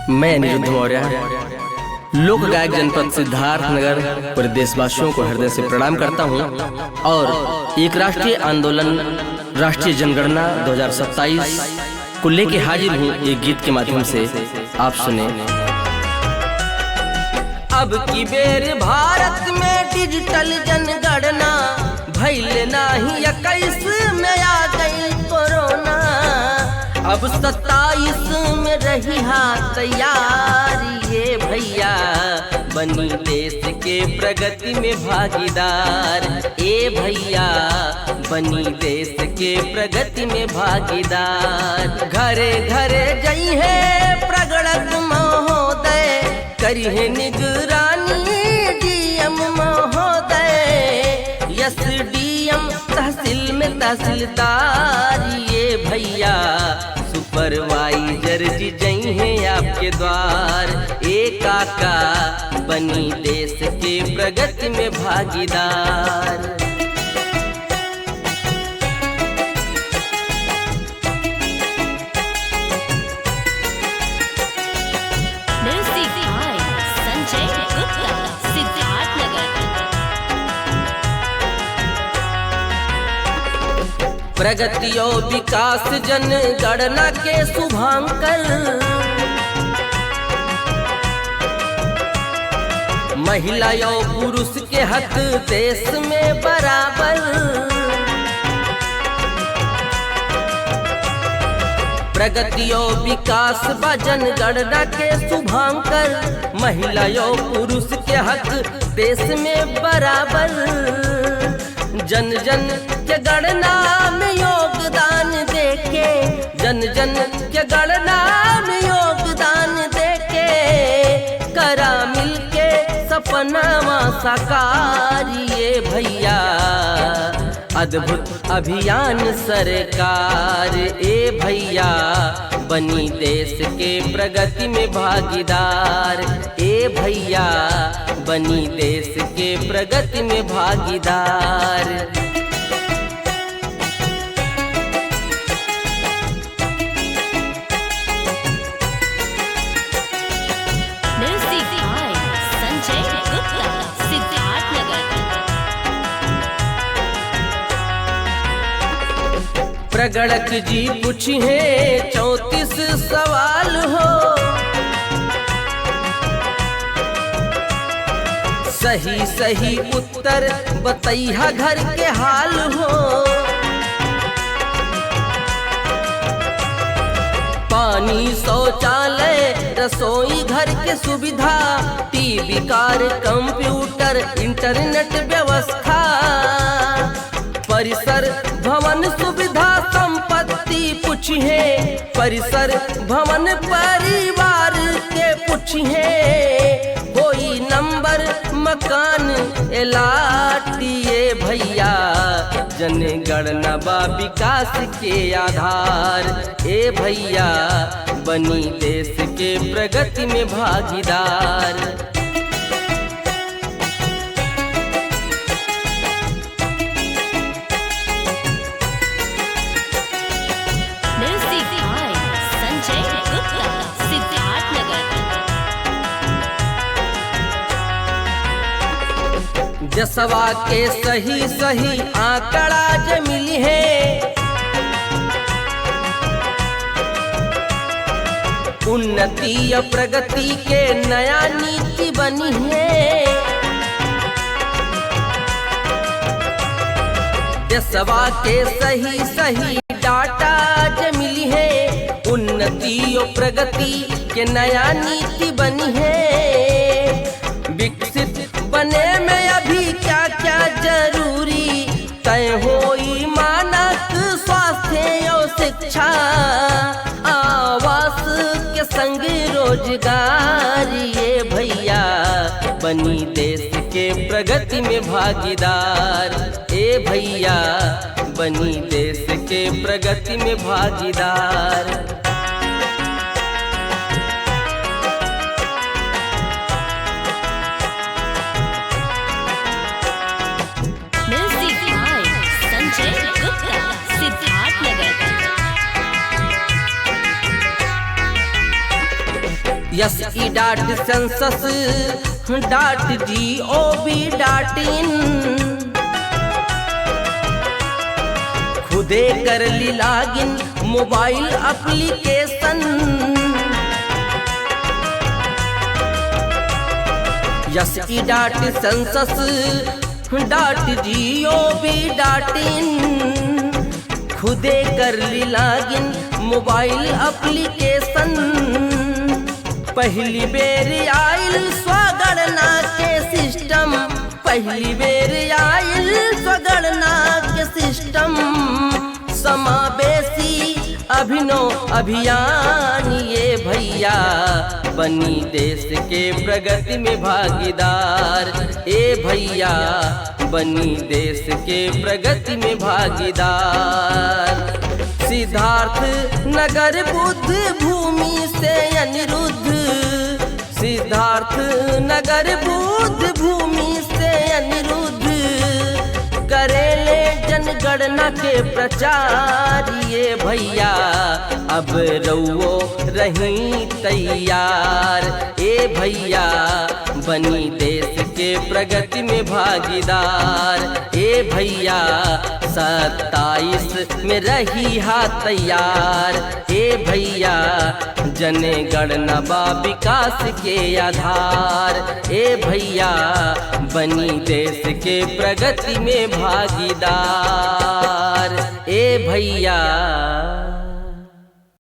मैं अनिरुद्ध मौर्य लोक गायक जनपद सिद्धार्थ नगर पूरे देशवासियों को हृदय से प्रणाम करता हूं और एक राष्ट्रीय आंदोलन राष्ट्रीय जनगणना 2027 को लेके हाजिर हूं एक गीत के माध्यम से। आप सुने। अब की बेर भारत में डिजिटल जनगणना भइल नाही 21 में आ गई कोरोना। अब 27 में रही तैयारी ये भैया बनी देश के प्रगति में भागीदार। ए भैया बनी देश के प्रगति में भागीदार। घरे घरे जई है प्रगड़क महोदय करी है निगरानी डीएम महोदय। एसडीएम तहसील में तहसीलदार ये भैया सुपरवाइजर जी जई हैं आपके द्वार। ए काका बनी देश के प्रगति में भागीदार। प्रगति और विकास जनगणना के शुभांकर महिला और पुरुष के हक देश में बराबर। प्रगति और विकास व जनगणना के शुभांकर महिला और पुरुष के हक देश में बराबर। जन जन के गणना में योगदान देके जन जन के गणना में योगदान देके करा मिलके सपना साकार ये भैया अद्भुत अभियान सरकार। ए भैया बनी देश के प्रगति में भागीदार। ए भैया बनी देश के प्रगति में भागीदार। प्रगड़क जी पूछी है 34 सवाल हो। सही सही उत्तर बतैया घर के हाल हो। पानी शौचालय रसोई घर के सुविधा टीवी कार कंप्यूटर इंटरनेट व्यवस्था परिसर भवन सुविधा संपत्ति पूछिए। परिसर भवन परिवार के पूछिए। कोई नंबर मकान एलाटिए भैया जनगणना व विकास के आधार। ए भैया बनी देश के प्रगति में भागीदार। जसवा के सही सही आंकड़ा ज मिली है। उन्नति या प्रगति के नया नीति बनी है। जसवा के सही सही डाटा ज मिली है। उन्नति और प्रगति के नया नीति बनी है। विकसित बने में अभी क्या क्या जरूरी तय होई मानक स्वास्थ्य और शिक्षा आवास के संग रोजगार। ये भैया बनी देश के प्रगति में भागीदार। ए भैया बनी देश के प्रगति में भागीदार। SE.census.gov.in खुदे कर ली लॉगिन मोबाइल एप्लीकेशन। SE.census.gov.in खुदे कर ली लॉगिन मोबाइल एप्लीकेशन। पहली बेर आइल स्वगणना के सिस्टम, पहली बेर आइल स्वगणना के सिस्टम। समावेशी अभिनव अभियान ये भैया बनी देश के प्रगति में भागीदार। ए भैया बनी देश के प्रगति में भागीदार। सिद्धार्थ नगर बुद्ध भूमि से अनिरुद्ध, सिद्धार्थ नगर बुद्ध भूमि से अनिरुद्ध करेले जनगणना के प्रचार। ये भैया अब रउओ रही तैयार। ए भैया बनी देश के प्रगति में भागीदार। ए भैया 27 में रही हा तैयार। ए भैया जनगणना बा विकास के आधार। ए भैया बनी देश के प्रगति में भागीदार। ए भैया